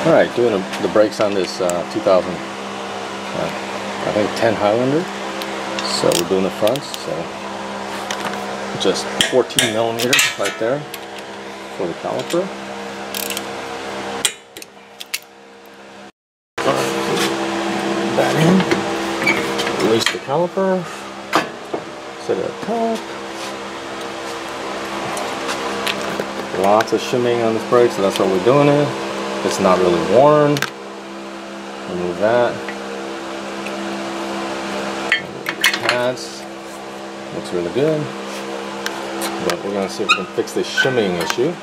Alright, doing the brakes on this 2000, I think 10 Highlander. So we're doing the fronts, so just 14 millimeters right there for the caliper. That in, release the caliper, set it up top. Lots of shimming on this brake, so that's what we're doing it. It's not really worn. Remove that. Pads. Looks really good. But we're going to see if we can fix this shimming issue.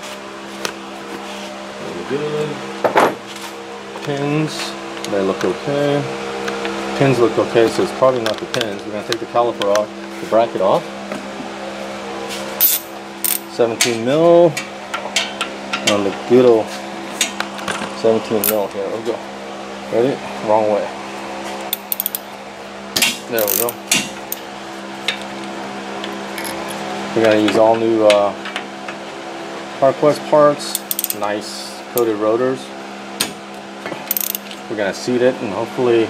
Really good. Pins. They look okay. Pins look okay, so it's probably not the pins. We're going to take the caliper off, the bracket off. 17 mil on the good old 17 mil. Here we go. Ready? Wrong way. There we go. We're going to use all new CarQuest parts. Nice coated rotors. We're going to seat it, and hopefully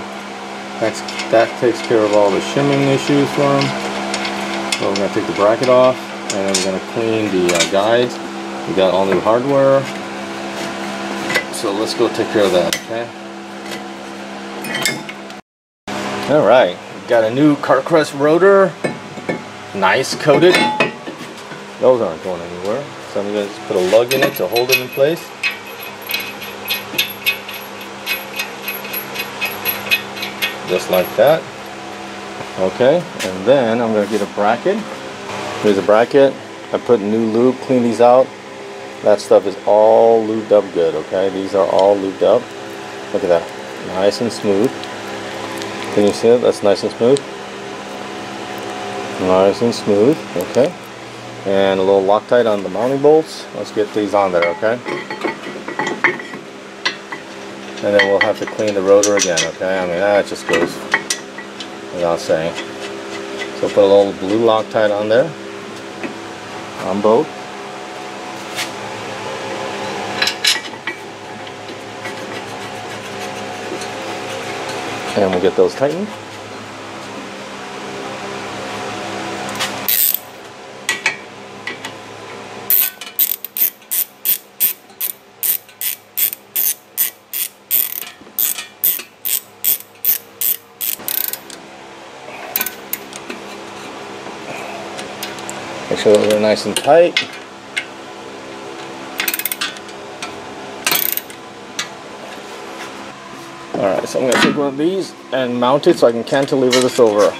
that takes care of all the shimming issues for them. So we're going to take the bracket off, and then we're going to clean the guides. We got all new hardware. So let's go take care of that, okay? Alright, we've got a new CarQuest rotor. Nice coated. Those aren't going anywhere. So I'm going to just put a lug in it to hold it in place. Just like that. Okay, and then I'm going to get a bracket. Here's a bracket. I put new lube, clean these out. That stuff is all lubed up good, okay? These are all lubed up. Look at that. Nice and smooth. Can you see it? That's nice and smooth. Nice and smooth, okay? And a little Loctite on the mounting bolts. Let's get these on there, okay? And then we'll have to clean the rotor again, okay? I mean, that just goes without saying. So put a little blue Loctite on there, on both. And we'll get those tightened. Make sure that they're nice and tight. Alright, so I'm going to take one of these and mount it so I can cantilever this over.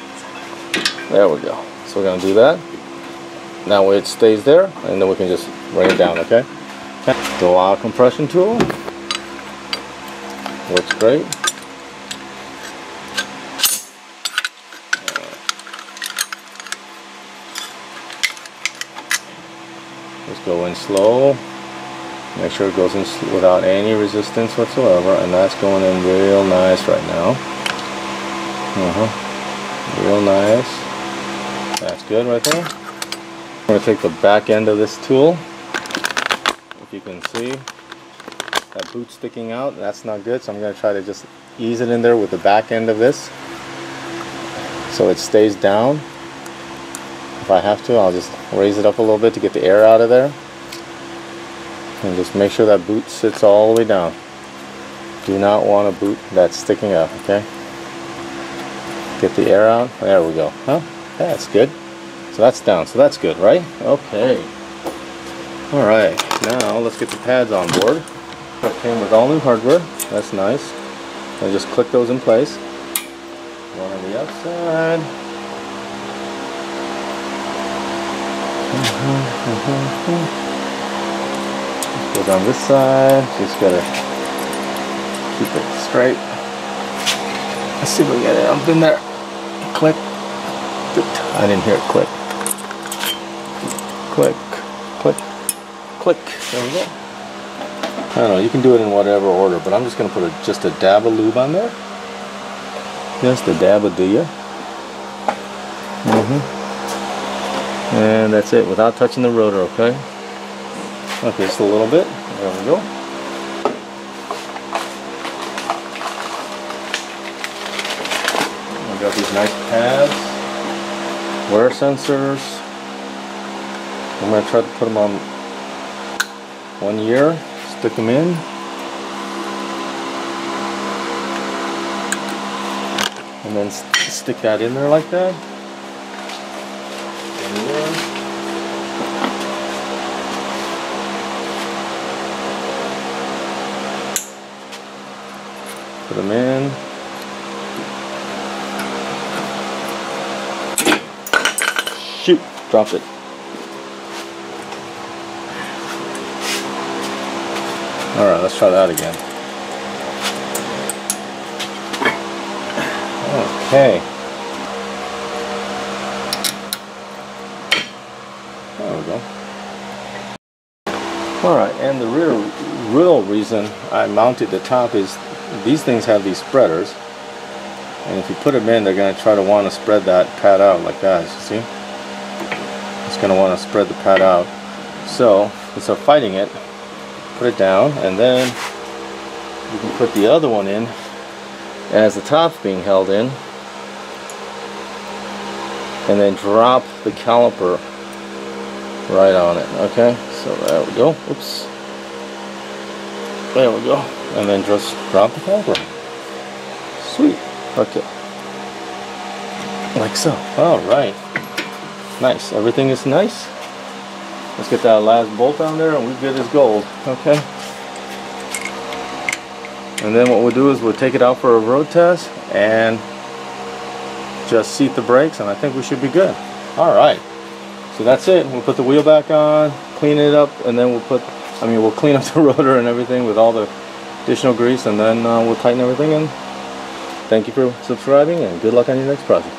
There we go. So we're going to do that. That way it stays there, and then we can just bring it down, okay? The wire compression tool. Works great. Just go in slow. Make sure it goes in without any resistance whatsoever, and that's going in real nice right now. Real nice. That's good right there. I'm going to take the back end of this tool. If you can see that boot sticking out, that's not good, so I'm going to try to just ease it in there with the back end of this so it stays down. If I have to, I'll just raise it up a little bit to get the air out of there. And just make sure that boot sits all the way down. Do not want a boot that's sticking up, okay? Get the air out. There we go. Huh? That's good. So that's down. So that's good, right? Okay. Alright. Now let's get the pads on board. That came with all new hardware. That's nice. And just click those in place. One on the outside. Go down this side. Just gotta keep it straight. Let's see if we can get it up in there. Click. I didn't hear it click. Click. Click. Click. There we go. I don't know. You can do it in whatever order, but I'm just gonna put just a dab of lube on there. Just a dab of dia. And that's it, without touching the rotor, okay? Okay, just a little bit. There we go. Got these nice pads, wear sensors. I'm going to try to put them on 1 year, stick them in. And then stick that in there like that. In there. Put them in. Shoot! Dropped it. Alright, let's try that again. Okay. There we go. Alright, and the real reason I mounted the top is these things have these spreaders. And if you put them in, they're going to try to want to spread that pad out like that. You see? It's going to want to spread the pad out. So, instead of fighting it, put it down, and then you can put the other one in as the top's being held in, and then drop the caliper right on it. Okay, so there we go. Oops. There we go. And then just drop the caliper. Sweet. Okay. Like so. Alright. Nice. Everything is nice. Let's get that last bolt on there and we're good as gold. Okay. And then what we'll do is we'll take it out for a road test and just seat the brakes, and I think we should be good. Alright. So that's it. We'll put the wheel back on, clean it up, and then we'll clean up the rotor and everything with all the additional grease, and then we'll tighten everything in. Thank you for subscribing, and good luck on your next project.